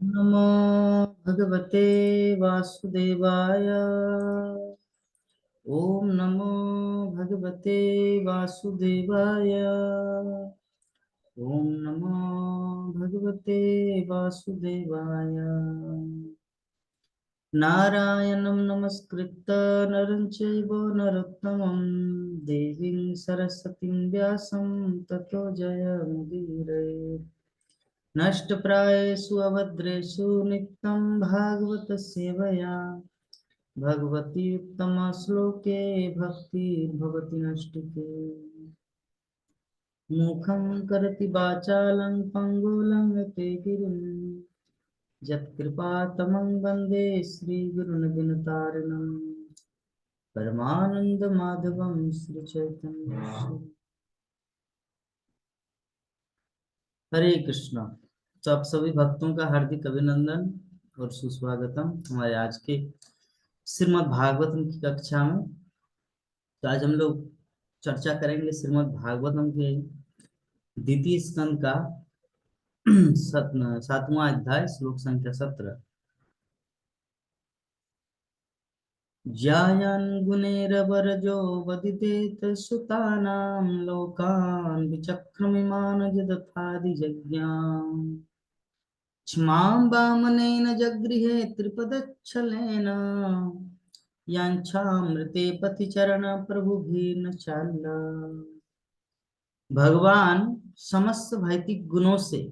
नमो भगवते वासुदेवाय। ओम नमो भगवते वासुदेवाय। ओम नमो भगवते वासुदेवाय। नारायणं नमस्कृत्य नरं चैव नरोत्तमं देवीं सरस्वतीं व्यासं ततो जयमुदीरये। नष्टप्रायेषु अभद्रेषु नित्यं भागवत सेवया भगवती उत्तम श्लोके भक्तिर्भवति नष्टिके। मुखं करोति वाचालं पङ्गुलं ते गिरिं यत्कृपातमं वन्दे श्रीगुरुन् दिनतारिणं परमानन्दमाधवं श्रीचैतन्यम्। हरे कृष्णा। तो आप सभी भक्तों का हार्दिक अभिनंदन और सुस्वागतम हमारे आज के श्रीमद् भागवतम की कक्षा में। तो आज हम लोग चर्चा करेंगे श्रीमद् भागवतम के द्वितीय स्कंद का सातवां अध्याय श्लोक संख्या 17। ज्यायन् गुणैरवर्जो वदितेत सुतानां लोकान् विचक्रमिमान् जदथादिजज्ञाम् क्षमां वामनेन जगृहे त्रिपदच्छलेन याञ्छामृते पथि चरण प्रभुभिर्न चाल्ला। भगवान समस्त भौतिक गुणों से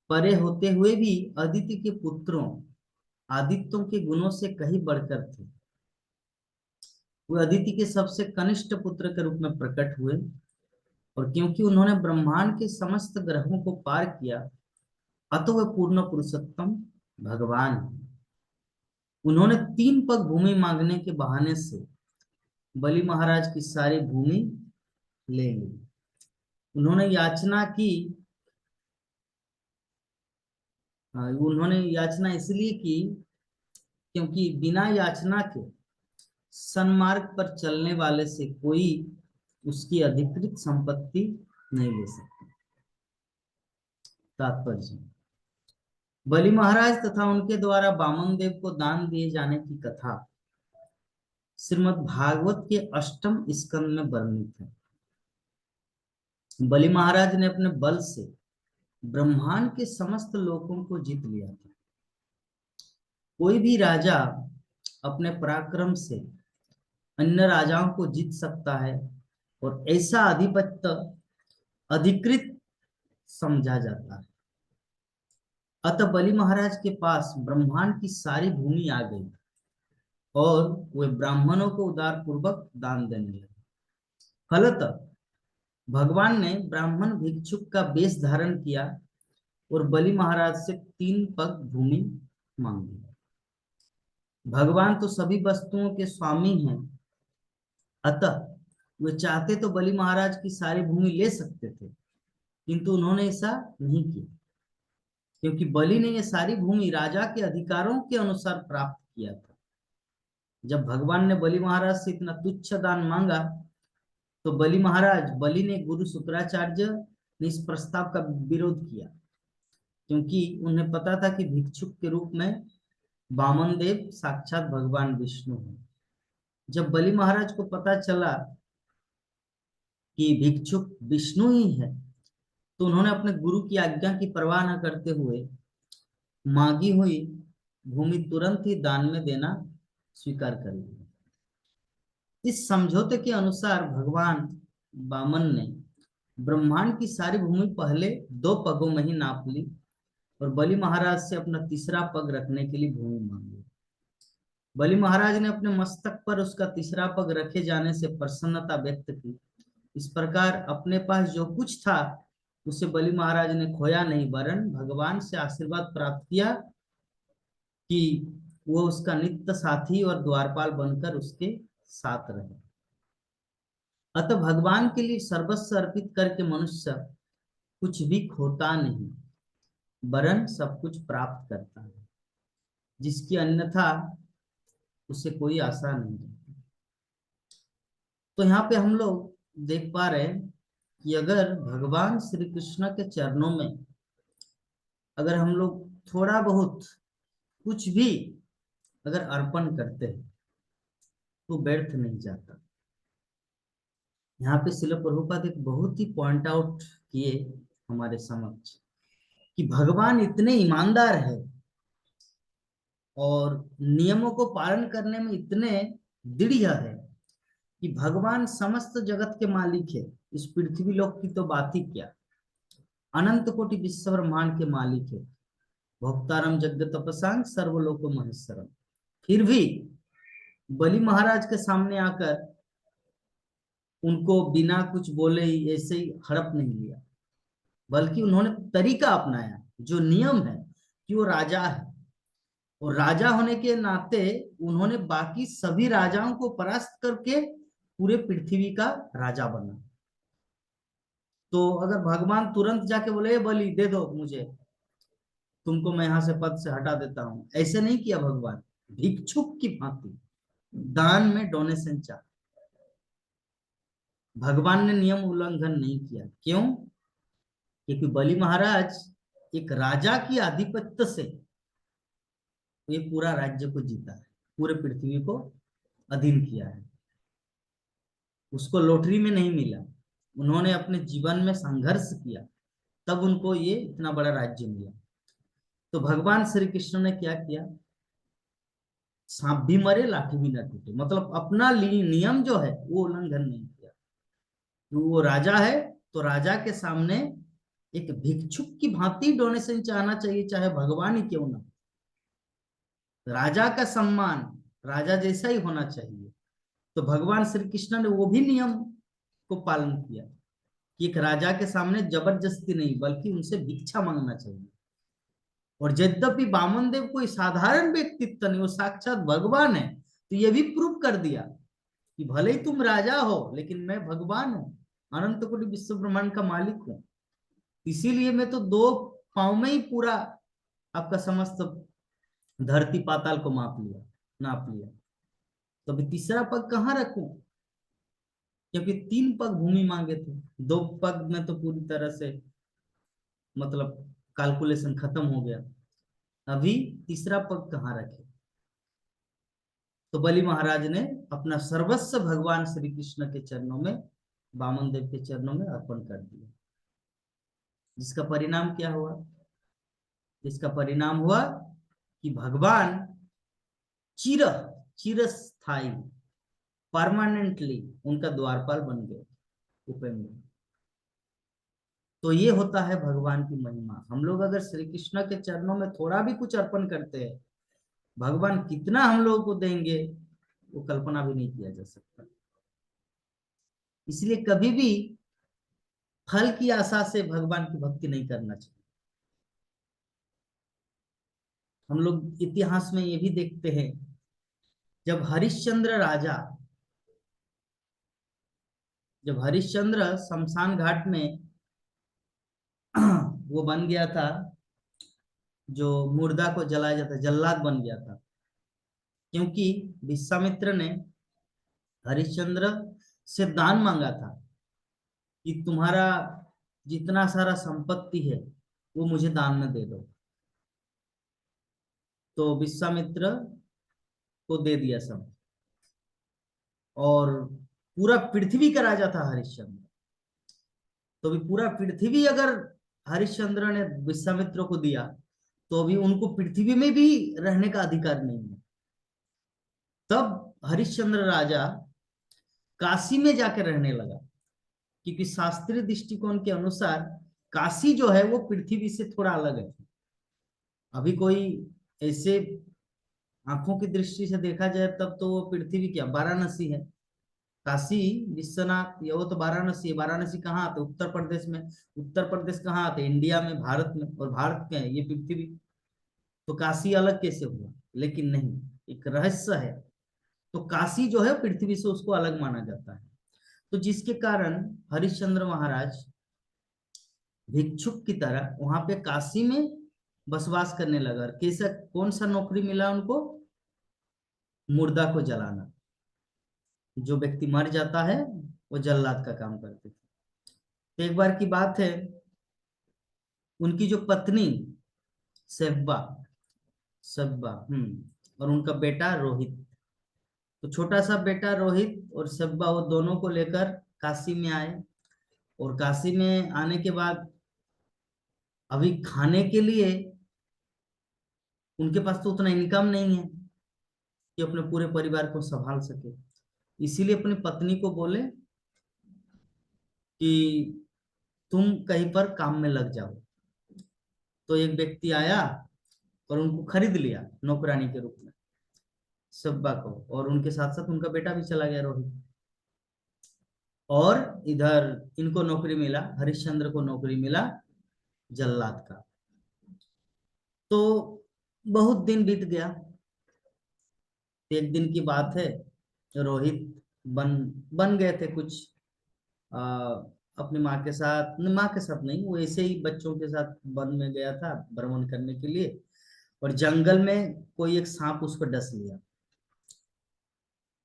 परे होते हुए भी अदिति के पुत्रों आदित्यों के गुणों से कहीं बढ़कर थे। वे अदिति के सबसे कनिष्ठ पुत्र के रूप में प्रकट हुए और क्योंकि उन्होंने ब्रह्मांड के समस्त ग्रहों को पार किया अतः वे पूर्ण पुरुषोत्तम भगवान हैं। उन्होंने 3 पग भूमि मांगने के बहाने से बलि महाराज की सारी भूमि ले ली। उन्होंने याचना की। उन्होंने याचना इसलिए की क्योंकि बिना याचना के सन्मार्ग पर चलने वाले से कोई उसकी अधिकृत संपत्ति नहीं ले सकता। तात्पर्य, बलि महाराज तथा उनके द्वारा वामन देव को दान दिए जाने की कथा श्रीमद् भागवत के अष्टम स्कंद में वर्णित है। बलि महाराज ने अपने बल से ब्रह्मांड के समस्त लोकों को जीत लिया था। कोई भी राजा अपने पराक्रम से अन्य राजाओं को जीत सकता है और ऐसा आधिपत्य अधिकृत समझा जाता है। अतः बलि महाराज के पास ब्रह्मांड की सारी भूमि आ गई और वे ब्राह्मणों को उदार पूर्वक दान देने लगे। फलतः भगवान ने ब्राह्मण भिक्षुक का वेश धारण किया और बलि महाराज से 3 पग भूमि मांगी। भगवान तो सभी वस्तुओं के स्वामी हैं, अतः वे चाहते तो बलि महाराज की सारी भूमि ले सकते थे, किंतु उन्होंने ऐसा नहीं किया क्योंकि बलि ने यह सारी भूमि राजा के अधिकारों के अनुसार प्राप्त किया था। जब भगवान ने बलि महाराज से इतना तुच्छ दान मांगा तो बलि ने गुरु शुक्राचार्य ने इस प्रस्ताव का विरोध किया, क्योंकि उन्हें पता था कि भिक्षुक के रूप में वामन देव साक्षात भगवान विष्णु हैं। जब बलि महाराज को पता चला कि भिक्षुक विष्णु ही है तो उन्होंने अपने गुरु की आज्ञा की परवाह न करते हुए मांगी हुई भूमि तुरंत ही दान में देना स्वीकार कर लिया। इस समझौते के अनुसार भगवान वामन ने ब्रह्मांड की सारी भूमि पहले 2 पगों में ही नाप ली और बलि महाराज से अपना तीसरा पग रखने के लिए भूमि मांगी। बलि महाराज ने अपने मस्तक पर उसका तीसरा पग रखे जाने से प्रसन्नता व्यक्त की। इस प्रकार अपने पास जो कुछ था उसे बलि महाराज ने खोया नहीं, वरन भगवान से आशीर्वाद प्राप्त किया कि वो उसका नित्य साथी और द्वारपाल बनकर उसके साथ रहे। अतः भगवान के लिए सर्वस्व अर्पित करके मनुष्य कुछ भी खोता नहीं, वरन सब कुछ प्राप्त करता है, जिसकी अन्यथा उसे कोई आशा नहीं रहती। तो यहाँ पे हम लोग देख पा रहे हैं कि अगर भगवान श्री कृष्ण के चरणों में अगर हम लोग थोड़ा बहुत कुछ भी अगर अर्पण करते हैं तो व्यर्थ नहीं जाता। यहाँ पे श्रील प्रभुपाद एक बहुत ही पॉइंट आउट किए हमारे समक्ष कि भगवान इतने ईमानदार है और नियमों को पालन करने में इतने दृढ़ है कि भगवान समस्त जगत के मालिक है। इस पृथ्वी लोक की तो बात ही क्या, अनंत कोटि विश्व ब्रह्मांड के मालिक है। भोक्तारम जगत तपसांग सर्वलोक महेश्वरम। फिर भी बलि महाराज के सामने आकर उनको बिना कुछ बोले ही ऐसे ही हड़प नहीं लिया, बल्कि उन्होंने तरीका अपनाया, जो नियम है कि वो राजा है और राजा होने के नाते उन्होंने बाकी सभी राजाओं को परास्त करके पूरे पृथ्वी का राजा बना। तो अगर भगवान तुरंत जाके बोले बलि दे दो मुझे, तुमको मैं यहां से पद से हटा देता हूं, ऐसे नहीं किया भगवान। भिक्षुक की भांति दान में डोनेशन चाह। भगवान ने नियम उल्लंघन नहीं किया। क्यों? क्योंकि बलि महाराज एक राजा की आधिपत्य से ये पूरा राज्य को जीता है, पूरे पृथ्वी को अधीन किया है। उसको लॉटरी में नहीं मिला, उन्होंने अपने जीवन में संघर्ष किया, तब उनको ये इतना बड़ा राज्य मिला। तो भगवान श्री कृष्ण ने क्या किया? सांप भी मरे लाठी भी न टूटे, मतलब अपना नियम जो है वो उल्लंघन नहीं किया। तो वो राजा है तो राजा के सामने एक भिक्षुक की भांति डोनेशन चाहना चाहिए, चाहे भगवान ही क्यों ना। राजा का सम्मान राजा जैसा ही होना चाहिए। तो भगवान श्री कृष्ण ने वो भी नियम को पालन किया कि एक राजा के सामने जबरदस्ती नहीं, बल्कि उनसे भिक्षा मांगना चाहिए। और यद्यपि वामन देव कोई साधारण व्यक्तित्व नहीं, वो साक्षात भगवान है, तो ये भी प्रूव कर दिया कि भले ही तुम राजा हो लेकिन मैं भगवान हूं, अनंत कोटि विश्व ब्रह्मांड का मालिक हूं। इसीलिए मैं तो 2 पांव में ही पूरा आपका समस्त धरती पाताल को नाप लिया। तो अभी तीसरा पग कहाँ रखूं? क्योंकि 3 पग भूमि मांगे थे, 2 पग में तो पूरी तरह से मतलब कैलकुलेशन खत्म हो गया। अभी तीसरा पग कहाँ रखे? तो बलि महाराज ने अपना सर्वस्व भगवान श्री कृष्ण के चरणों में, वामन देव के चरणों में अर्पण कर दिया। जिसका परिणाम क्या हुआ? जिसका परिणाम हुआ कि भगवान चिर चिरस्थायी परमानेंटली उनका द्वारपाल बन गए, उपेंद्र। तो ये होता है भगवान की महिमा। हम लोग अगर श्री कृष्ण के चरणों में थोड़ा भी कुछ अर्पण करते हैं, भगवान कितना हम लोगों को देंगे वो कल्पना भी नहीं किया जा सकता। इसलिए कभी भी फल की आशा से भगवान की भक्ति नहीं करना चाहिए। हम लोग इतिहास में ये भी देखते हैं, जब हरिश्चंद्र शमशान घाट में वो बन गया था, जो मुर्दा को जलाया जाता, जल्लाद बन गया था। क्योंकि विश्वामित्र ने हरिश्चंद्र से दान मांगा था कि तुम्हारा जितना सारा संपत्ति है वो मुझे दान में दे दो। तो विश्वामित्र को दे दिया सब, और पूरा पृथ्वी का राजा था हरिश्चंद्र। तो भी पूरा पृथ्वी अगर हरिश्चंद्र ने विश्वामित्र को दिया तो अभी उनको पृथ्वी में भी रहने का अधिकार नहीं है। तब हरिश्चंद्र राजा काशी में जाकर रहने लगा, क्योंकि शास्त्रीय दृष्टिकोण के अनुसार काशी जो है वो पृथ्वी से थोड़ा अलग है। अभी कोई ऐसे आंखों की दृष्टि से देखा जाए तब तो वो पृथ्वी क्या वाराणसी है। काशी विश्वनाथ ये वो तो वाराणसी है। वाराणसी कहाँ आते? उत्तर प्रदेश में। उत्तर प्रदेश कहाँ आते? इंडिया में, भारत में। और भारत क्या है? ये पृथ्वी। तो काशी अलग कैसे हुआ? लेकिन नहीं, एक रहस्य है। तो काशी जो है पृथ्वी से उसको अलग माना जाता है। तो जिसके कारण हरिश्चंद्र महाराज भिक्षुक की तरह वहां पे काशी में बसवास करने लगा। कैसा, कौन सा नौकरी मिला उनको? मुर्दा को जलाना। जो व्यक्ति मर जाता है वो जल्लाद का काम करते थे। तो एक बार की बात है, उनकी जो पत्नी सेब्बा, सेब्बा, और उनका बेटा रोहित। तो छोटा सा बेटा रोहित और सेब्बा वो दोनों को लेकर काशी में आए। और काशी में आने के बाद अभी खाने के लिए उनके पास तो उतना इनकम नहीं है कि अपने पूरे परिवार को संभाल सके। इसीलिए अपनी पत्नी को बोले कि तुम कहीं पर काम में लग जाओ। तो एक व्यक्ति आया और उनको खरीद लिया नौकरानी के रूप में, सब्बा को, और उनके साथ साथ उनका बेटा भी चला गया रोहित। और इधर इनको नौकरी मिला, हरिश्चंद्र को नौकरी मिला जल्लाद का। तो बहुत दिन बीत गया। एक दिन की बात है, रोहित बन बन गए थे कुछ आ, अपनी माँ के साथ, माँ के साथ नहीं, वो ऐसे ही बच्चों के साथ वन में गया था भ्रमण करने के लिए। और जंगल में कोई एक सांप उसको डस लिया।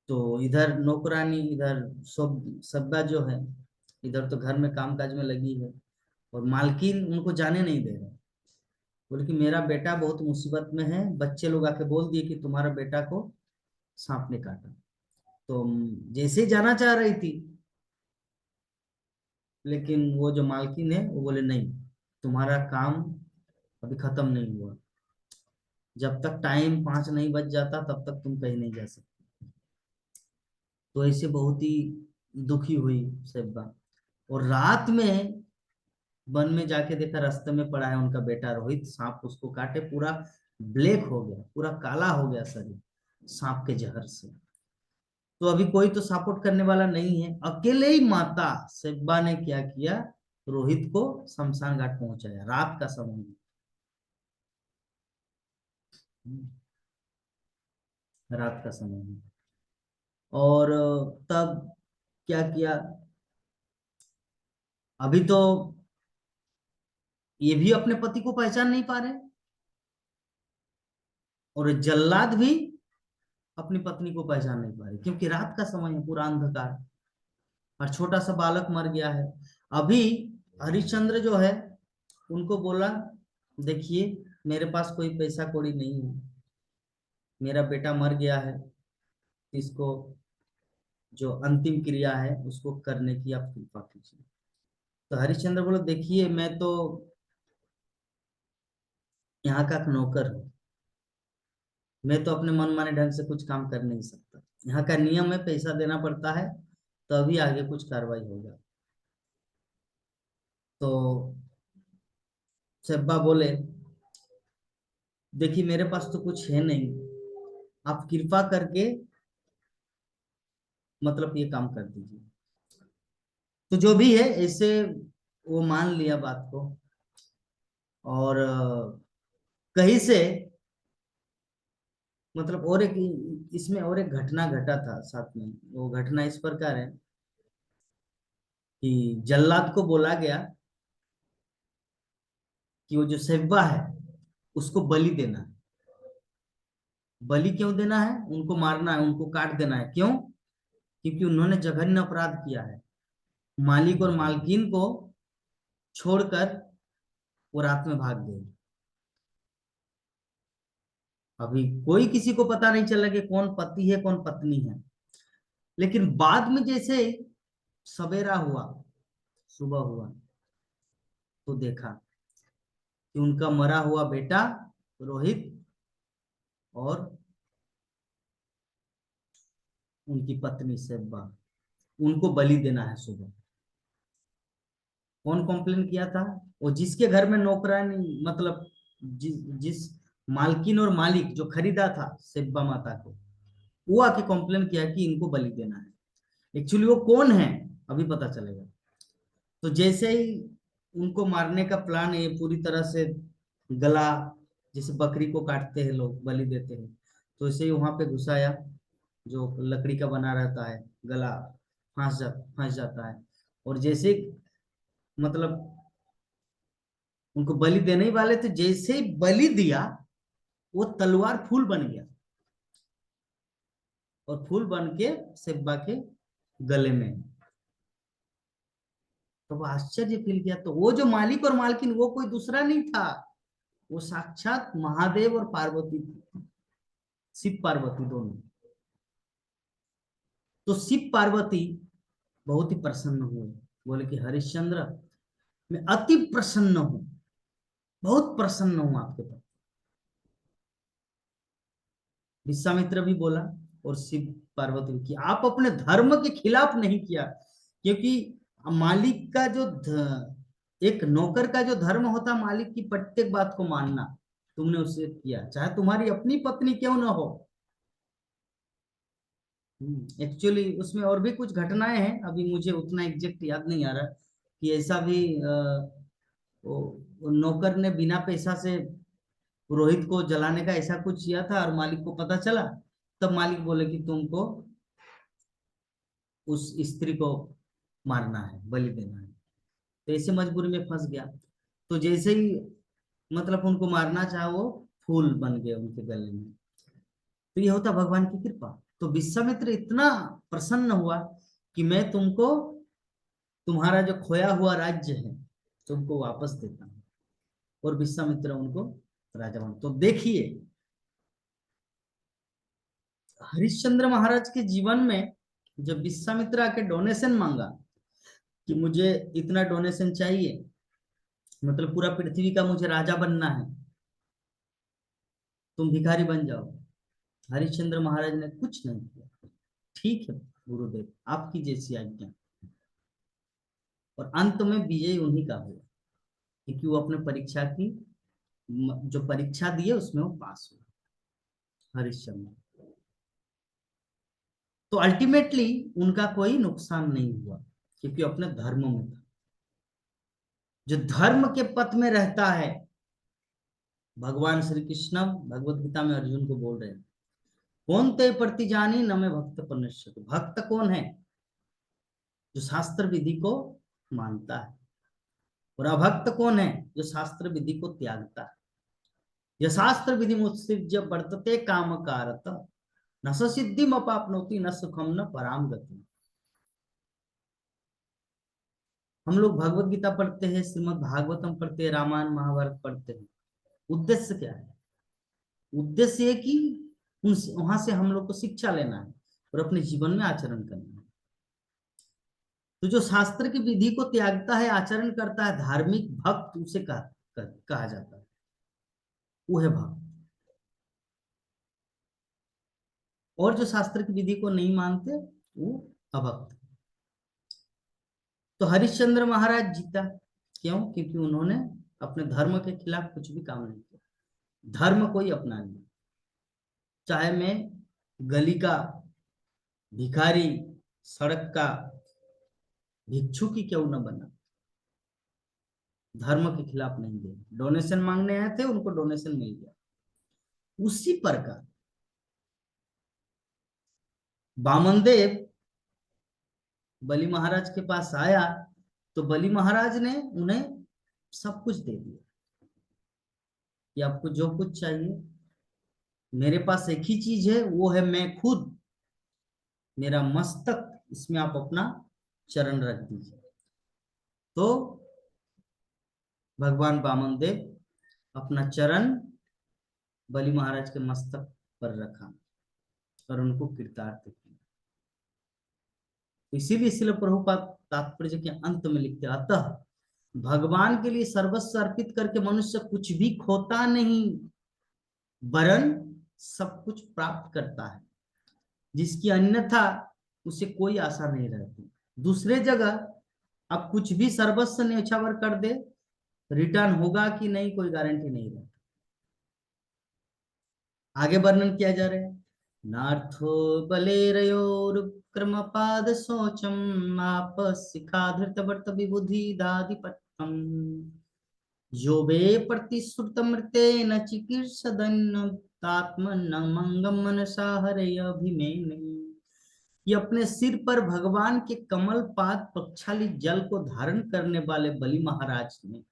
तो इधर नौकरानी, इधर सब सब्बा जो है, इधर तो घर में कामकाज में लगी है। और मालकिन उनको जाने नहीं दे रहे। बोले कि मेरा बेटा बहुत मुसीबत में है, बच्चे लोग आके बोल दिए कि तुम्हारा बेटा को सांप ने काटा। तो जैसे ही जाना चाह रही थी, लेकिन वो जो मालकिन है वो बोले नहीं, तुम्हारा काम अभी खत्म नहीं हुआ। जब तक टाइम 5 नहीं बज जाता तब तक तुम कहीं नहीं जा सकते। तो ऐसे बहुत ही दुखी हुई सेब्बा। और रात में वन में जाके देखा, रास्ते में पड़ा है उनका बेटा रोहित, सांप उसको काटे, पूरा ब्लैक हो गया, पूरा काला हो गया शरीर सांप के जहर से। तो अभी कोई तो सपोर्ट करने वाला नहीं है, अकेले ही माता सेब्बा ने क्या किया, रोहित को शमशान घाट पहुंचाया रात का समय में, रात का समय में। और तब क्या किया, अभी तो ये भी अपने पति को पहचान नहीं पा रहे, और जल्लाद भी अपनी पत्नी को पहचान नहीं पा रहे, क्योंकि रात का समय है, पूरा अंधकार, और छोटा सा बालक मर गया है। अभी हरिश्चंद्र जो है उनको बोला, देखिए मेरे पास कोई पैसा कौड़ी नहीं है, मेरा बेटा मर गया है, इसको जो अंतिम क्रिया है उसको करने की आप कृपा कीजिए। तो हरिश्चंद्र बोलो, देखिए मैं तो यहाँ का नौकर हूँ, मैं तो अपने मनमाने ढंग से कुछ काम कर नहीं सकता। यहाँ का नियम है, पैसा देना पड़ता है तभी आगे कुछ कार्रवाई होगा। तो सेब्बा बोले, देखिए मेरे पास तो कुछ है नहीं, आप कृपा करके मतलब ये काम कर दीजिए। तो जो भी है ऐसे वो मान लिया बात को। और कहीं से मतलब और एक, इसमें और एक घटना घटा था साथ में। वो घटना इस प्रकार है कि जल्लाद को बोला गया कि वो जो सेब्बा है उसको बलि देना है। बलि क्यों देना है, उनको मारना है, उनको काट देना है। क्यों? क्योंकि उन्होंने जघन्य अपराध किया है, मालिक और मालकिन को छोड़कर वो रात में भाग गए। अभी कोई किसी को पता नहीं चला कि कौन पति है कौन पत्नी है। लेकिन बाद में जैसे सवेरा हुआ, सुबह हुआ, तो देखा कि उनका मरा हुआ बेटा रोहित और उनकी पत्नी सेब्बा, उनको बलि देना है सुबह। कौन कॉम्प्लेन किया था? वो जिसके घर में नौकरानी, मतलब जिस मालकिन और मालिक जो खरीदा था सेब्बा माता को, वो आके कॉम्प्लेन किया कि इनको बलि देना है। एक्चुअली वो कौन है अभी पता चलेगा। तो जैसे ही उनको मारने का प्लान है, पूरी तरह से गला, जैसे बकरी को काटते हैं लोग बलि देते हैं, तो इसे ही वहां पे घुसाया, जो लकड़ी का बना रहता है, गला फंस जाता है। और जैसे मतलब उनको बलि देने ही वाले थे, जैसे ही बलि दिया वो तलवार फूल बन गया, और फूल बन के सेब्बा के गले में। तो वो आश्चर्य फील किया। तो वो जो मालिक और मालकिन वो कोई दूसरा नहीं था, वो साक्षात महादेव और पार्वती थी, शिव पार्वती दोनों। तो शिव पार्वती बहुत ही प्रसन्न हुए, बोले कि हरिश्चंद्र मैं अति प्रसन्न हूं, बहुत प्रसन्न हूं आपके पास। विश्वामित्र भी बोला और शिव पार्वती भी, कि आप अपने धर्म के खिलाफ नहीं किया, क्योंकि मालिक का जो एक नौकर का जो धर्म होता, मालिक की प्रत्येक बात को मानना, तुमने उसे किया, चाहे तुम्हारी अपनी पत्नी क्यों ना हो। एक्चुअली उसमें और भी कुछ घटनाएं हैं, अभी मुझे उतना एग्जैक्ट याद नहीं आ रहा, कि ऐसा भी वो नौकर ने बिना पैसा से रोहित को जलाने का ऐसा कुछ किया था, और मालिक को पता चला, तब मालिक बोले कि तुमको उस स्त्री को मारना है, बलि देना है। तो ऐसे मजबूरी में फंस गया। तो जैसे ही मतलब उनको मारना चाहा, वो फूल बन गए उनके गले में। तो ये होता भगवान की कृपा। तो विश्वामित्र इतना प्रसन्न हुआ कि मैं तुमको तुम्हारा जो खोया हुआ राज्य है तुमको वापस देता हूँ, और विश्वामित्र उनको राजा बन। तो देखिए हरिश्चंद्र महाराज के जीवन में जब विश्वामित्र आके डोनेशन मांगा कि मुझे इतना डोनेशन चाहिए, मतलब पूरा पृथ्वी का मुझे राजा बनना है, तुम भिखारी बन जाओ, हरिश्चंद्र महाराज ने कुछ नहीं किया, ठीक है गुरुदेव आपकी जैसी आज्ञा। और अंत में विजय उन्हीं का हुआ, क्योंकि वो अपने परीक्षा की जो परीक्षा दिए उसमें वो पास हुआ हरिश्चंद्र। तो अल्टीमेटली उनका कोई नुकसान नहीं हुआ, क्योंकि अपने धर्म में था। जो धर्म के पथ में रहता है, भगवान श्री कृष्ण भगवत गीता में अर्जुन को बोल रहे हैं, कौन ते प्रति जानी न में भक्त पनिष्यतु। भक्त कौन है? जो शास्त्र विधि को मानता है। और अभक्त कौन है? जो शास्त्र विधि को त्यागता है। यह शास्त्र विधि मुत्सृज्य वर्तते काम कारत, न स सिद्धिम अपाप्नोति न सुखम न पराम गति। हम लोग भगवत गीता पढ़ते हैं, श्रीमद् भागवतम पढ़ते हैं, रामायण महाभारत पढ़ते हैं। उद्देश्य क्या है? उद्देश्य ये कि उनसे वहां से हम लोग को शिक्षा लेना है और अपने जीवन में आचरण करना है। तो जो शास्त्र की विधि को त्यागता है, आचरण करता है, धार्मिक भक्त उसे कहा जाता है, वो है भक्त। और जो शास्त्र की विधि को नहीं मानते वो अभक्त। तो हरिश्चंद्र महाराज जीता क्यों? क्योंकि उन्होंने अपने धर्म के खिलाफ कुछ भी काम नहीं किया, धर्म कोई अपना लिया। चाहे मैं गली का भिखारी, सड़क का भिक्षु की क्यों न बना, धर्म के खिलाफ नहीं गए। डोनेशन मांगने आए थे, उनको डोनेशन मिल गया। उसी प्रकार वामनदेव बलि महाराज के पास आया, तो बलि महाराज ने उन्हें सब कुछ दे दिया कि आपको जो कुछ चाहिए मेरे पास एक ही चीज है, वो है मैं खुद, मेरा मस्तक, इसमें आप अपना चरण रख दीजिए। तो भगवान वामनदेव अपना चरण बलि महाराज के मस्तक पर रखा और उनको कृतार्थ किया। इसीलिए शिल प्रभुपाद तात्पर्य के अंत में लिखते, अतः भगवान के लिए सर्वस्व अर्पित करके मनुष्य कुछ भी खोता नहीं, वरन सब कुछ प्राप्त करता है, जिसकी अन्यथा उसे कोई आशा नहीं रहती। दूसरे जगह आप कुछ भी सर्वस्व न्यौछावर कर दे, रिटर्न होगा कि नहीं कोई गारंटी नहीं रहती। आगे वर्णन किया जा रहा है, नार्थो बलेरयोरुक्रमपाद शोचम आप शिखाधृत वर्त विबुधि दादिपट्टम यो वे प्रतिश्रुतमृतेन चिकीर्षदन्नतात्मन मंगम मनसा हरयभिमेने। ये अपने सिर पर भगवान के कमल पाद प्रक्षालित जल को धारण करने वाले बलि महाराज ने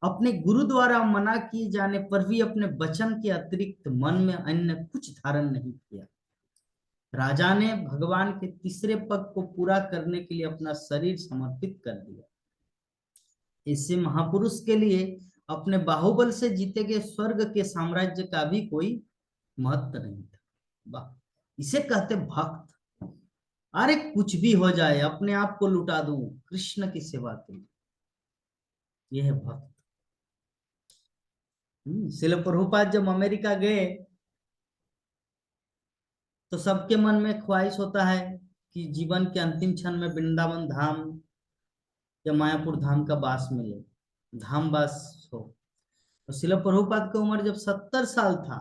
अपने गुरु द्वारा मना किए जाने पर भी अपने वचन के अतिरिक्त मन में अन्य कुछ धारण नहीं किया। राजा ने भगवान के तीसरे पग को पूरा करने के लिए अपना शरीर समर्पित कर दिया। इससे महापुरुष के लिए अपने बाहुबल से जीते गए स्वर्ग के साम्राज्य का भी कोई महत्व नहीं था। वाह, इसे कहते भक्त। अरे कुछ भी हो जाए, अपने आप को लुटा दूं, कृष्ण की सेवा के लिए, ये है भक्त। श्रील प्रभुपाद जब अमेरिका गए तो सबके मन में ख्वाहिश होता है कि जीवन के अंतिम क्षण में वृंदावन धाम या मायापुर धाम का वास मिले, धाम वास हो। तो श्रील प्रभुपाद की उम्र जब 70 साल था,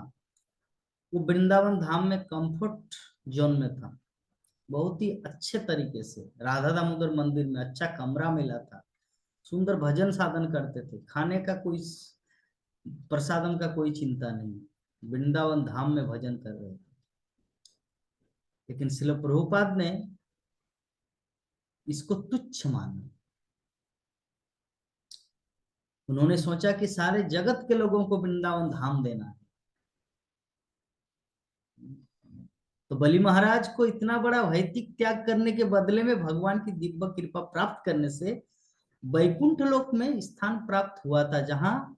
वो वृंदावन धाम में कंफर्ट जोन में था। बहुत ही अच्छे तरीके से राधा दामोदर मंदिर में अच्छा कमरा मिला था, सुंदर भजन साधन करते थे, खाने का कोई प्रसादम का कोई चिंता नहीं, वृंदावन धाम में भजन कर रहे थे। लेकिन श्रील प्रभुपाद ने इसको तुच्छ माना। उन्होंने सोचा कि सारे जगत के लोगों को वृंदावन धाम देना है। तो बलि महाराज को इतना बड़ा भौतिक त्याग करने के बदले में भगवान की दिव्य कृपा प्राप्त करने से वैकुंठ लोक में स्थान प्राप्त हुआ था, जहां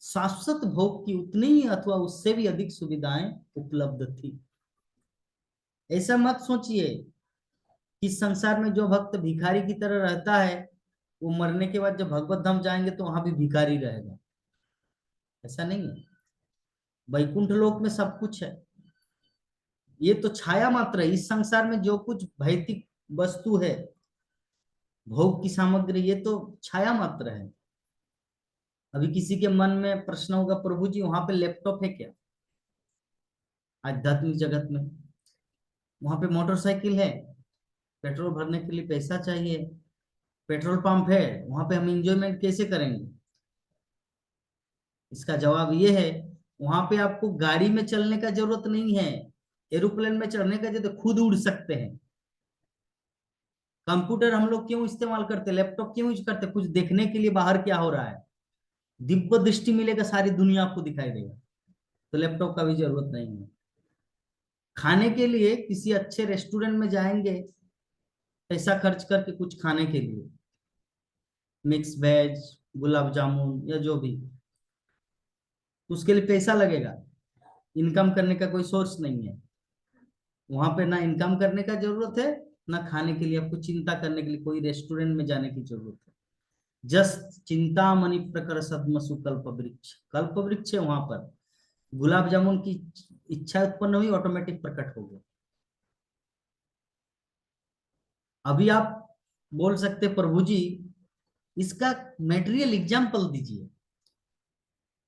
शाश्वत भोग की उतनी ही अथवा उससे भी अधिक सुविधाएं उपलब्ध थी। ऐसा मत सोचिए कि संसार में जो भक्त भिखारी की तरह रहता है, वो मरने के बाद जब भगवत धाम जाएंगे तो वहां भी भिखारी रहेगा। ऐसा नहीं है। वैकुंठ लोक में सब कुछ है। ये तो छाया मात्र है। इस संसार में जो कुछ भौतिक वस्तु है, भोग की सामग्री, ये तो छाया मात्र है। अभी किसी के मन में प्रश्न होगा, प्रभु जी वहां पे लैपटॉप है क्या? आध्यात्मिक जगत में वहां पे मोटरसाइकिल है, पेट्रोल भरने के लिए पैसा चाहिए, पेट्रोल पंप है, वहां पे हम इंजॉयमेंट कैसे करेंगे? इसका जवाब ये है, वहां पे आपको गाड़ी में चलने का जरूरत नहीं है, एरोप्लेन में चढ़ने का जरूरत, खुद उड़ सकते हैं। कंप्यूटर हम लोग क्यों इस्तेमाल करते, लैपटॉप क्यों यूज करते? कुछ देखने के लिए बाहर क्या हो रहा है, दिव्य दृष्टि मिलेगा, सारी दुनिया आपको दिखाई देगा। तो लैपटॉप का भी जरूरत नहीं है। खाने के लिए किसी अच्छे रेस्टोरेंट में जाएंगे, पैसा खर्च करके कुछ खाने के लिए, मिक्स वेज, गुलाब जामुन या जो भी, उसके लिए पैसा लगेगा। इनकम करने का कोई सोर्स नहीं है वहां पे, ना इनकम करने का जरूरत है, ना खाने के लिए आपको चिंता करने के लिए कोई रेस्टोरेंट में जाने की जरूरत है। जस्ट चिंतामणि प्रकर सद्मसु कल्प वृक्ष, कल्प वृक्ष है वहां पर। गुलाब जामुन की इच्छा उत्पन्न हुई, ऑटोमेटिक प्रकट हो गया। अभी आप बोल सकते प्रभु जी इसका मेटेरियल एग्जाम्पल दीजिए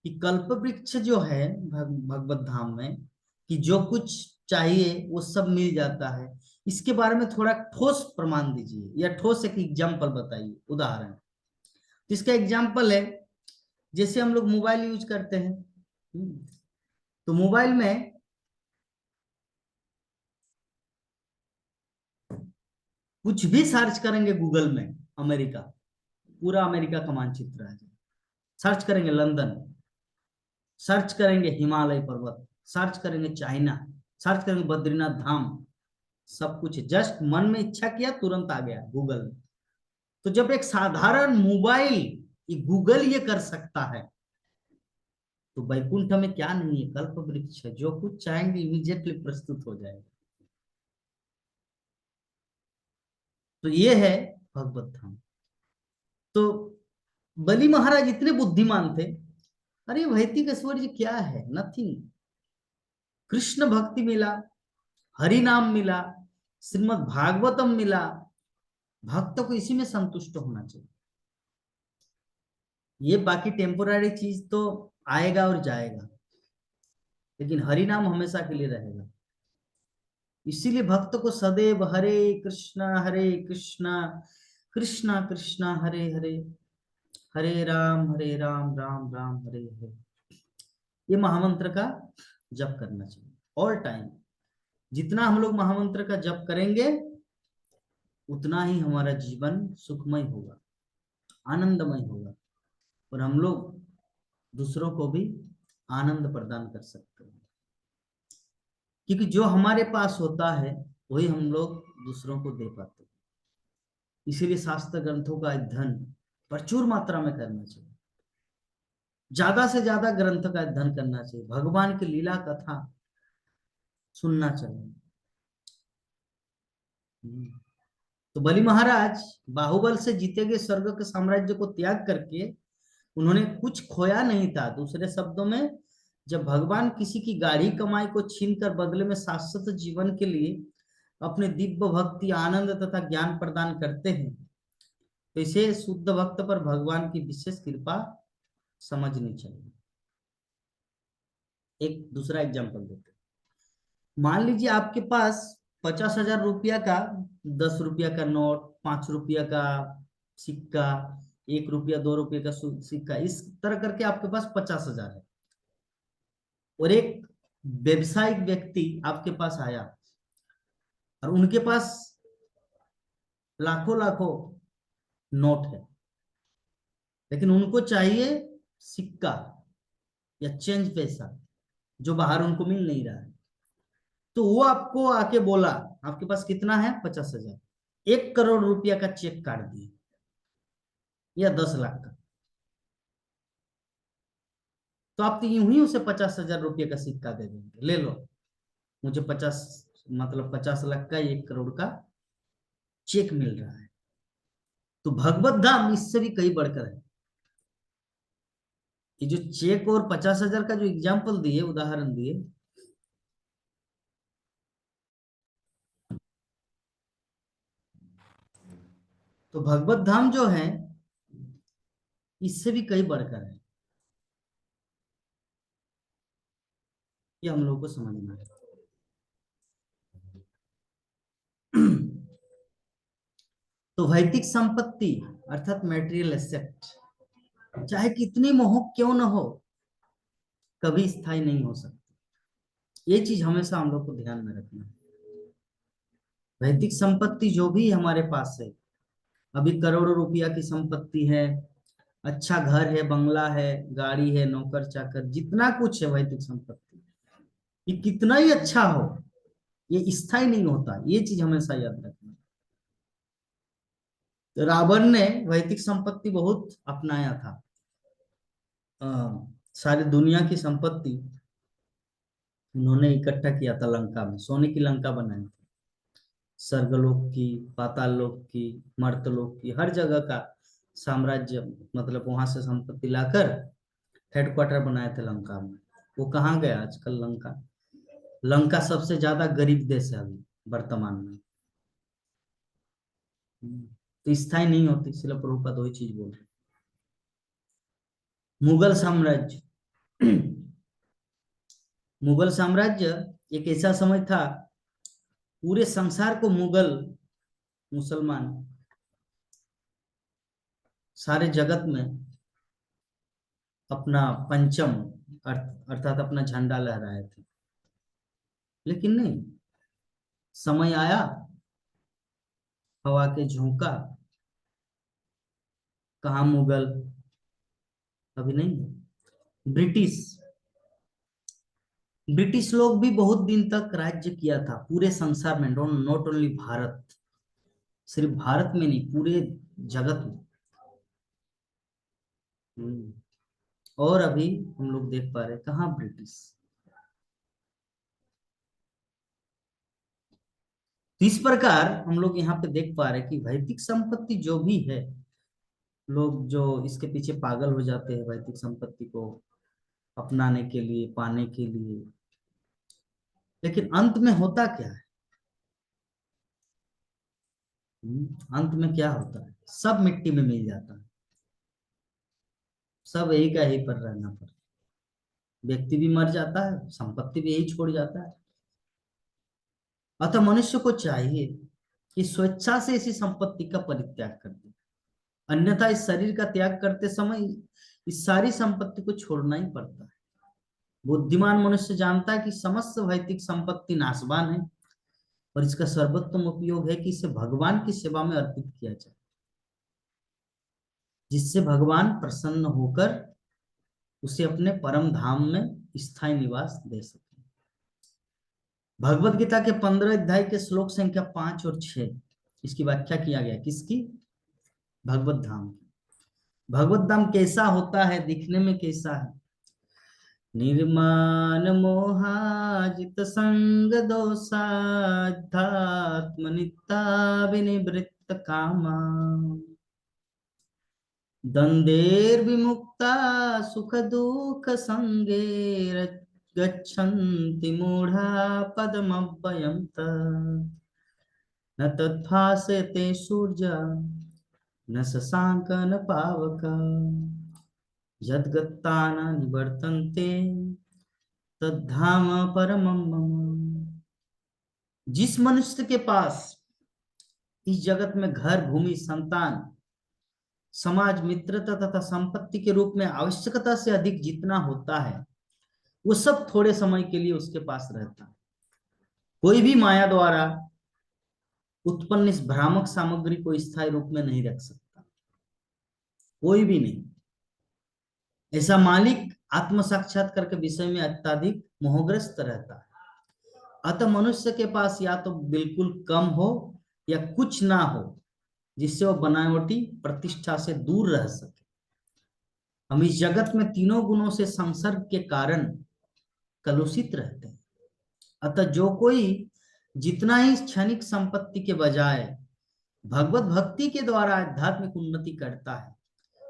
कि कल्प वृक्ष जो है भगवत धाम में, कि जो कुछ चाहिए वो सब मिल जाता है, इसके बारे में थोड़ा ठोस प्रमाण दीजिए, या ठोस एक एग्जाम्पल बताइए, उदाहरण। तो इसका एग्जाम्पल है, जैसे हम लोग मोबाइल यूज करते हैं, तो मोबाइल में कुछ भी सर्च करेंगे गूगल में, अमेरिका, पूरा अमेरिका का मानचित्र आ जाए। सर्च करेंगे लंदन, सर्च करेंगे हिमालय पर्वत, सर्च करेंगे चाइना, सर्च करेंगे बद्रीनाथ धाम, सब कुछ जस्ट मन में इच्छा किया तुरंत आ गया गूगल में। तो जब एक साधारण मोबाइल ये गूगल ये कर सकता है, तो वैकुंठ में क्या नहीं है, कल्प वृक्ष है, जो कुछ चाहेंगे इमीडिएटली प्रस्तुत हो जाएगा। तो ये है भगवत धाम। तो बलि महाराज इतने बुद्धिमान थे, अरे वैदिक ऐश्वर्य क्या है, नथिंग। कृष्ण भक्ति मिला, हरि नाम मिला, श्रीमद् भागवतम मिला, भक्त को इसी में संतुष्ट होना चाहिए। ये बाकी टेम्पोररी चीज तो आएगा और जाएगा, लेकिन हरि नाम हमेशा के लिए रहेगा। इसीलिए भक्त को सदैव हरे कृष्णा कृष्णा कृष्णा हरे हरे, हरे राम राम राम हरे हरे, ये महामंत्र का जप करना चाहिए ऑल टाइम। जितना हम लोग महामंत्र का जप करेंगे, उतना ही हमारा जीवन सुखमय होगा, आनंदमय होगा, और हम लोग दूसरों को भी आनंद प्रदान कर सकते हैं। क्योंकि जो हमारे पास होता है वही हम लोग दूसरों को दे पाते हैं। इसीलिए शास्त्र ग्रंथों का अध्ययन प्रचुर मात्रा में करना चाहिए। ज्यादा से ज्यादा ग्रंथ का अध्ययन करना चाहिए, भगवान की लीला कथा सुनना चाहिए। तो बलि महाराज बाहुबल से जीते गए स्वर्ग के साम्राज्य को त्याग करके उन्होंने कुछ खोया नहीं था। दूसरे शब्दों में, जब भगवान किसी की गाढ़ी कमाई को छीनकर बदले में शाश्वत जीवन के लिए अपने दिव्य भक्ति, आनंद तथा ज्ञान प्रदान करते हैं, तो इसे शुद्ध भक्त पर भगवान की विशेष कृपा समझनी चाहिए। एक दूसरा एग्जांपल देते हैं। मान लीजिए आपके पास 50,000 रुपया का, 10 रुपया का नोट, 5 रुपया का सिक्का, 1 रुपया, 2 रुपये का सिक्का, इस तरह करके आपके पास 50,000 है। और एक व्यवसायिक व्यक्ति आपके पास आया और उनके पास लाखों लाखों नोट है, लेकिन उनको चाहिए सिक्का या चेंज पैसा जो बाहर उनको मिल नहीं रहा है। तो वो आपको आके बोला, आपके पास कितना है? 50,000। 1 करोड़ रुपया का चेक काट दिए या 10 लाख का, तो आप तो यूं ही उसे 50,000 रुपये का सिक्का दे देंगे, ले लो मुझे 50, मतलब 50 लाख का 1 करोड़ का चेक मिल रहा है। तो भगवत धाम इससे भी कहीं बढ़कर है। ये जो चेक और 50,000 का जो एग्जाम्पल दिए, उदाहरण दिए, तो भगवत धाम जो है इससे भी कहीं बढ़कर है। ये हम लोगों को समझना है। तो भौतिक संपत्ति अर्थात मैटेरियल एसेट चाहे कितनी मोहक क्यों न हो, कभी स्थायी नहीं हो सकती। ये चीज हमेशा हम लोग को ध्यान में रखना है। भौतिक संपत्ति जो भी हमारे पास है, अभी करोड़ों रुपया की संपत्ति है, अच्छा घर है, बंगला है, गाड़ी है, नौकर चाकर, जितना कुछ है भौतिक संपत्ति, ये कितना ही अच्छा हो, ये स्थायी नहीं होता। ये चीज हमेशा याद रखना। तो रावण ने वैदिक संपत्ति बहुत अपनाया था। अ, सारी दुनिया की संपत्ति उन्होंने इकट्ठा किया था, लंका में सोने की लंका बनाई थी। स्वर्गलोक की, पाताल लोक की, मर्तलोक की, हर जगह का साम्राज्य, मतलब वहां से संपत्ति लाकर हेडक्वार्टर बनाए थे लंका में। वो कहाँ गया आजकल? लंका, लंका सबसे ज्यादा गरीब देश है अभी वर्तमान में। तो स्थायी नहीं होती, इसलिए प्रभुपाद वही चीज बोल रहे। मुगल साम्राज्य मुगल साम्राज्य एक ऐसा समय था, पूरे संसार को मुगल, मुसलमान, सारे जगत में अपना पंचम अर्थात अपना झंडा लहराए थे। लेकिन नहीं, समय आया, हवा के झोंका, कहा मुगल, अभी नहीं है। ब्रिटिश ब्रिटिश लोग भी बहुत दिन तक राज्य किया था पूरे संसार में, नॉट ओनली भारत, सिर्फ भारत में नहीं, पूरे जगत में। हम्म, और अभी हम लोग देख पा रहे कहाँ ब्रिटिश। तो इस प्रकार हम लोग यहाँ पे देख पा रहे कि भौतिक संपत्ति जो भी है, लोग जो इसके पीछे पागल हो जाते हैं भौतिक संपत्ति को अपनाने के लिए, पाने के लिए, लेकिन अंत में होता क्या है? अंत में क्या होता है? सब मिट्टी में मिल जाता है, सब यही का यही पर रहना पड़ता है। व्यक्ति भी मर जाता है, संपत्ति भी यही छोड़ जाता है। अतः मनुष्य को चाहिए कि स्वेच्छा से इसी संपत्ति का परित्याग कर दे, अन्यथा इस शरीर का त्याग करते समय इस सारी संपत्ति को छोड़ना ही पड़ता है। बुद्धिमान मनुष्य जानता है कि समस्त भौतिक संपत्ति नाशवान है और इसका सर्वोत्तम उपयोग है कि इसे भगवान की सेवा में अर्पित किया जाए, जिससे भगवान प्रसन्न होकर उसे अपने परम धाम में स्थायी निवास दे सके। भगवत गीता के 15 अध्याय के श्लोक संख्या 5 और 6, इसकी व्याख्या किया गया। किसकी? भगवत धाम की। भगवत धाम कैसा होता है, दिखने में कैसा है? निर्माण मोहाजित संग दोषाध्यात्म नित्या विनिवृत्त कामा द्वंद्वेर विमुक्ता सुख दुख संगे गच्छन्ति मूढ़ा पदमव्ययम् तत् न तद्भासते सूर्य न शशांक न पावक यद्गत्ता न निवर्तन्ते तद्धाम परमं मम। जिस मनुष्य के पास इस जगत में घर, भूमि, संतान, समाज, मित्रता तथा संपत्ति के रूप में आवश्यकता से अधिक जितना होता है, वो सब थोड़े समय के लिए उसके पास रहता है। कोई भी माया द्वारा उत्पन्न इस भ्रामक सामग्री को स्थायी रूप में नहीं रख सकता, कोई भी नहीं। ऐसा मालिक आत्म साक्षात्कार के विषय में अत्यधिक मोहग्रस्त रहता है। अतः मनुष्य के पास या तो बिल्कुल कम हो या कुछ ना हो, जिससे वो बनावटी प्रतिष्ठा से दूर रह सके। हम इस जगत में तीनों गुणों से संसर्ग के कारण कलुषित रहते हैं। अतः जो कोई जितना ही क्षणिक संपत्ति के बजाय भगवत भक्ति के द्वारा आध्यात्मिक उन्नति करता है,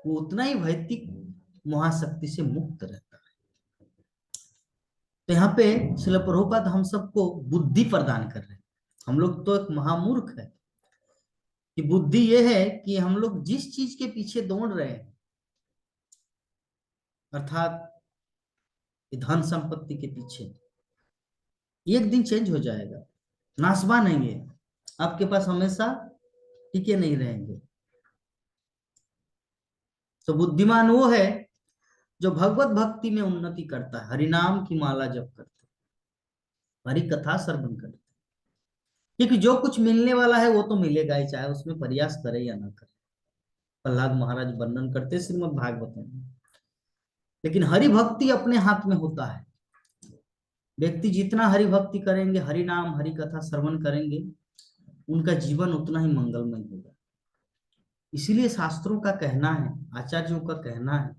वो उतना ही भौतिक महाशक्ति से मुक्त रहता है। तो यहाँ पे श्रील प्रभुपाद हम सबको बुद्धि प्रदान कर रहे हैं। हम लोग तो एक महामूर्ख है कि बुद्धि ये है कि हम लोग जिस चीज के पीछे दौड़ रहे हैं, अर्थात धन संपत्ति के पीछे, एक दिन चेंज हो जाएगा, नासवान नहीं है, आपके पास हमेशा टिके नहीं रहेंगे। तो बुद्धिमान वो है जो भगवत भक्ति में उन्नति करता है, हरिनाम की माला जप करता है, हरि कथा श्रवण करता है। क्योंकि जो कुछ मिलने वाला है वो तो मिलेगा ही, चाहे उसमें प्रयास करे या ना करे। प्रहलाद महाराज वर्णन करते श्रीमद् भागवत में। लेकिन हरि भक्ति अपने हाथ में होता है। व्यक्ति जितना हरि भक्ति करेंगे, हरि नाम हरि कथा श्रवण करेंगे, उनका जीवन उतना ही मंगलमय होगा। इसीलिए शास्त्रों का कहना है, आचार्यों का कहना है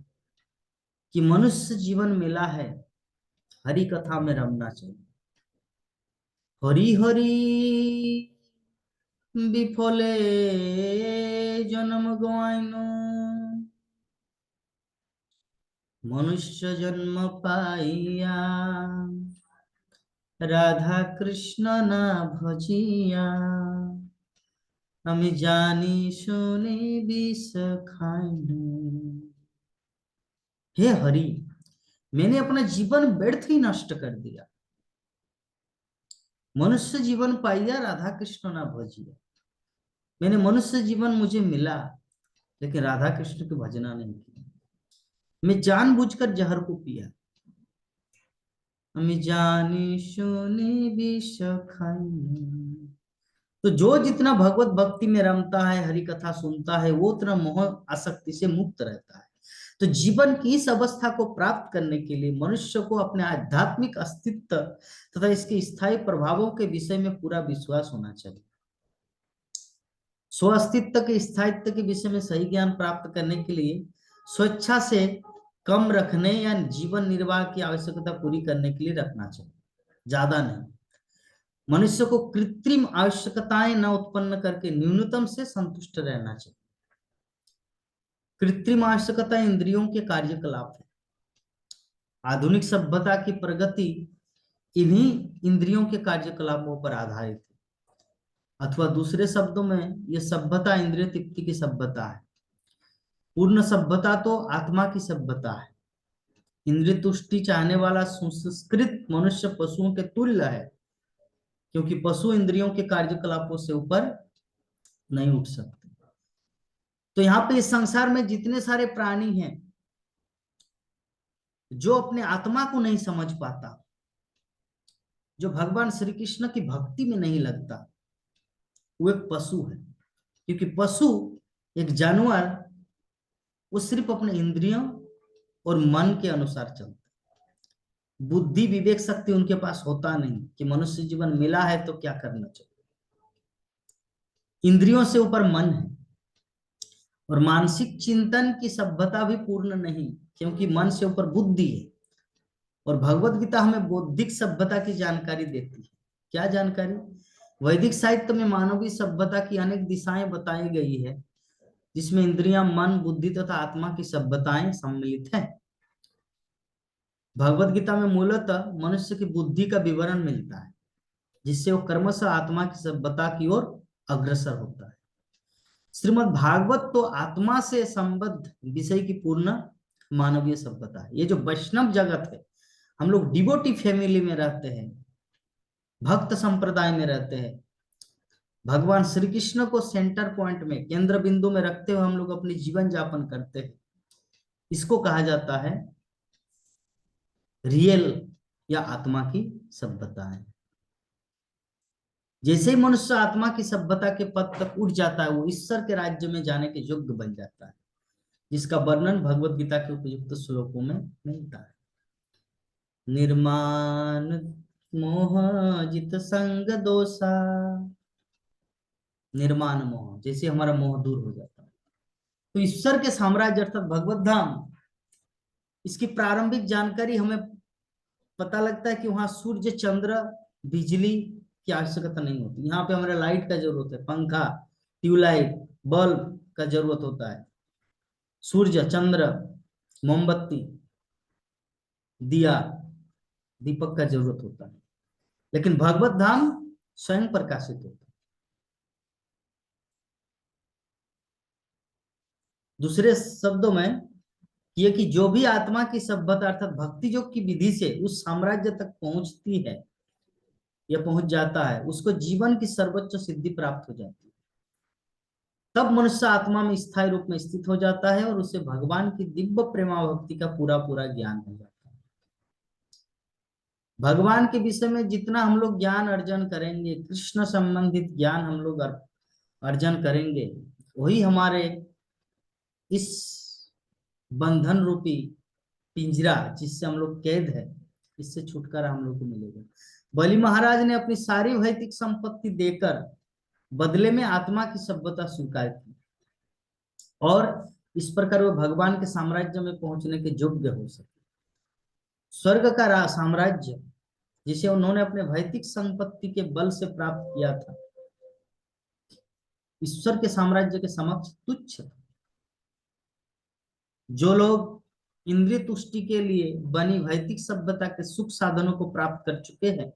कि मनुष्य जीवन मिला है, हरि कथा में रमना चाहिए। हरि हरि विफले जन्म गवाइनो, मनुष्य जन्म पाइया राधा कृष्ण ना भजिया, हमें जानी सुने विष खाइनु। हे हरि, मैंने अपना जीवन व्यर्थ ही नष्ट कर दिया। मनुष्य जीवन पाइया राधा कृष्ण ना भजिया, मैंने मनुष्य जीवन मुझे मिला, लेकिन राधा कृष्ण की भजना नहीं की। मैं जानबूझकर जहर को पिया, हमें जानी सुनी विष खाई। तो जो जितना भगवत भक्ति में रमता है, हरि कथा सुनता है, वो उतना मोह आसक्ति से मुक्त रहता है। तो जीवन की इस अवस्था को प्राप्त करने के लिए मनुष्य को अपने आध्यात्मिक अस्तित्व तथा इसके स्थायी प्रभावों के विषय में पूरा विश्वास होना चाहिए। स्व अस्तित्व के स्थायित्व के विषय में सही ज्ञान प्राप्त करने के लिए स्वेच्छा से कम रखने या जीवन निर्वाह की आवश्यकता पूरी करने के लिए रखना चाहिए, ज्यादा नहीं। मनुष्य को कृत्रिम आवश्यकताएं न उत्पन्न करके न्यूनतम से संतुष्ट रहना चाहिए। कृत्रिम आवश्यकता इंद्रियों के कार्यकलाप है। आधुनिक सभ्यता की प्रगति इन्हीं इंद्रियों के कार्यकलापों पर आधारित है, अथवा दूसरे शब्दों में यह सभ्यता इंद्रिय तृप्ति की सभ्यता है। पूर्ण सभ्यता तो आत्मा की सभ्यता है। इंद्रिय तुष्टि चाहने वाला सुसंस्कृत मनुष्य पशुओं के तुल्य है, क्योंकि पशु इंद्रियों के कार्यकलापों से ऊपर नहीं उठ सकते। तो यहाँ पे इस संसार में जितने सारे प्राणी हैं, जो अपने आत्मा को नहीं समझ पाता, जो भगवान श्री कृष्ण की भक्ति में नहीं लगता, वो एक पशु है। क्योंकि पशु, एक जानवर, वो सिर्फ अपने इंद्रियों और मन के अनुसार चलता है। बुद्धि विवेक शक्ति उनके पास होता नहीं कि मनुष्य जीवन मिला है तो क्या करना चाहिए। इंद्रियों से ऊपर मन है। और मानसिक चिंतन की सभ्यता भी पूर्ण नहीं, क्योंकि मन से ऊपर बुद्धि है। और भगवत गीता हमें बौद्धिक सभ्यता की जानकारी देती है। क्या जानकारी? वैदिक साहित्य में मानवीय सभ्यता की अनेक दिशाएं बताई गई है, जिसमें इंद्रियां, मन, बुद्धि तथा आत्मा की सभ्यताएं सम्मिलित हैं। भगवत गीता में मूलतः मनुष्य की बुद्धि का विवरण मिलता है, जिससे वो क्रमशः आत्मा की सभ्यता की ओर अग्रसर होता है। श्रीमद् भागवत तो आत्मा से संबद्ध विषय की पूर्ण मानवीय सभ्यता है। ये जो वैष्णव जगत है, हम लोग डिवोटी फैमिली में रहते हैं, भक्त संप्रदाय में रहते हैं, भगवान श्री कृष्ण को सेंटर पॉइंट में, केंद्र बिंदु में रखते हुए हम लोग अपनी जीवन यापन करते हैं। इसको कहा जाता है रियल या आत्मा की सभ्यता है। जैसे ही मनुष्य आत्मा की सभ्यता के पद तक उठ जाता है, वो ईश्वर के राज्य में जाने के योग्य बन जाता है, जिसका वर्णन भगवत गीता के उपयुक्त श्लोकों में मिलता है। निर्माण मोह जित संग दोषा, निर्माण मोह, जैसे हमारा मोह दूर हो जाता है। तो ईश्वर के साम्राज्य अर्थात भगवत धाम, इसकी प्रारंभिक जानकारी हमें पता लगता है कि वहां सूर्य, चंद्र, बिजली की आवश्यकता नहीं होती। यहाँ पे हमारे लाइट का जरूरत है, पंखा, ट्यूबलाइट, बल्ब का जरूरत होता है। सूर्य, चंद्र, मोमबत्ती, दिया, दीपक का जरूरत होता है। लेकिन भगवत धाम स्वयं प्रकाशित होता है। दूसरे शब्दों में ये कि जो भी आत्मा की सभ्यता अर्थात भक्ति योग की विधि से उस साम्राज्य तक पहुंचती है या पहुंच जाता है, उसको जीवन की सर्वोच्च सिद्धि प्राप्त हो जाती है। तब मनुष्य आत्मा में स्थायी रूप में स्थित हो जाता है और उसे भगवान की दिव्य प्रेमा भक्ति का पूरा पूरा ज्ञान हो जाता है। भगवान के विषय में जितना हम लोग ज्ञान अर्जन करेंगे, कृष्ण संबंधित ज्ञान हम लोग अर्जन करेंगे, वही हमारे इस बंधन रूपी पिंजरा, जिससे हम लोग कैद है, इससे छुटकारा हम लोग को मिलेगा। बलि महाराज ने अपनी सारी वैदिक संपत्ति देकर बदले में आत्मा की सभ्यता स्वीकार की, और इस प्रकार वो भगवान के साम्राज्य में पहुंचने के योग्य हो सके। स्वर्ग का साम्राज्य जिसे उन्होंने अपने वैदिक संपत्ति के बल से प्राप्त किया था, ईश्वर के साम्राज्य के समक्ष तुच्छ था। जो लोग इंद्रिय तुष्टि के लिए बनी वैदिक सभ्यता के सुख साधनों को प्राप्त कर चुके हैं,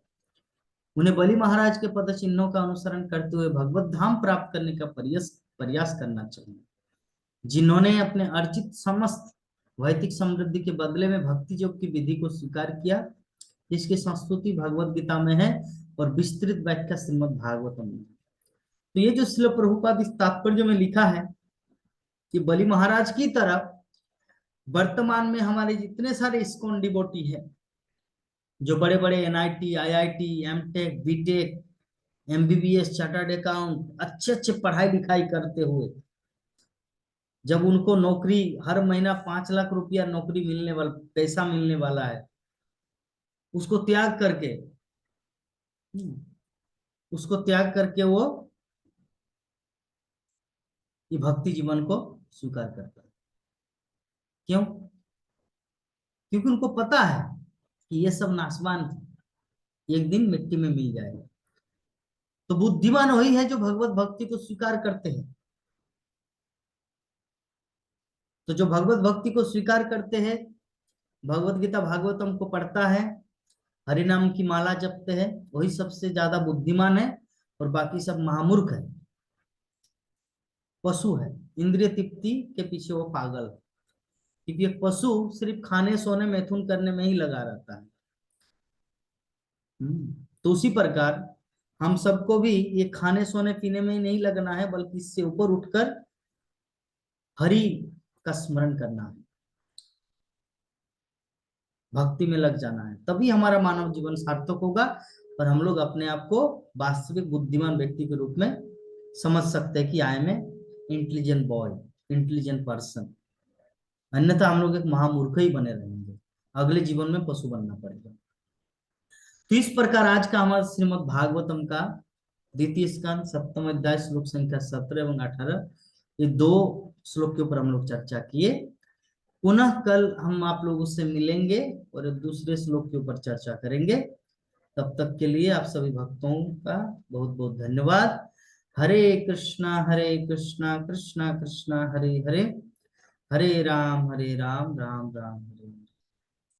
उन्हें बलि महाराज के पद चिन्हों का अनुसरण करते हुए भगवत धाम प्राप्त करने का प्रयास करना चाहिए। जिन्होंने अपने अर्जित समस्त वैदिक समृद्धि के बदले में भक्ति योग की विधि को स्वीकार किया, जिसकी संस्तुति भगवत गीता में है और विस्तृत व्याख्या श्रीमद् भागवतम में। तो ये जो श्रील प्रभुपाद इस तात्पर्य में लिखा है कि बलि महाराज की तरफ वर्तमान में हमारे जितने सारे इस्कॉन डिवोटी है, जो बड़े बड़े NIT, IIT, MTech, BTech, MBBS, chartered account, अच्छे अच्छे पढ़ाई लिखाई करते हुए, जब उनको नौकरी हर महीना 5 लाख रुपया नौकरी मिलने वाला, पैसा मिलने वाला है, उसको त्याग करके वो ये भक्ति जीवन को स्वीकार करता है। क्यों? क्योंकि उनको पता है कि ये सब नाशवान है, एक दिन मिट्टी में मिल जाएगा। तो बुद्धिमान वही है जो भगवत भक्ति को स्वीकार करते हैं। तो जो भगवत भक्ति को स्वीकार करते हैं, भगवत गीता भागवतम को पढ़ता है, हरि नाम की माला जपते हैं, वही सबसे ज्यादा बुद्धिमान है, और बाकी सब महामूर्ख है, पशु है, इंद्रिय तृप्ति के पीछे वो पागल है। क्योंकि एक पशु सिर्फ खाने, सोने, मैथुन करने में ही लगा रहता है। तो उसी प्रकार हम सबको भी ये खाने, सोने, पीने में ही नहीं लगना है, बल्कि इससे ऊपर उठकर हरि का स्मरण करना है, भक्ति में लग जाना है। तभी हमारा मानव जीवन सार्थक होगा और हम लोग अपने आप को वास्तविक बुद्धिमान व्यक्ति के रूप में समझ सकते हैं कि I am a intelligent boy, intelligent person. अन्यथा हम लोग एक महामूर्ख ही बने रहेंगे, अगले जीवन में पशु बनना पड़ेगा। तो इस प्रकार आज का हमारा श्रीमद् भागवतम का द्वितीय स्कंद 7वां अध्याय श्लोक संख्या 17 एवं 18, ये 2 श्लोक के ऊपर हम लोग चर्चा किए। पुनः कल हम आप लोगों से मिलेंगे और एक दूसरे श्लोक के ऊपर चर्चा करेंगे। तब तक के लिए आप सभी भक्तों का बहुत बहुत धन्यवाद। हरे कृष्णा कृष्णा कृष्णा हरे हरे, हरे राम राम राम हरे।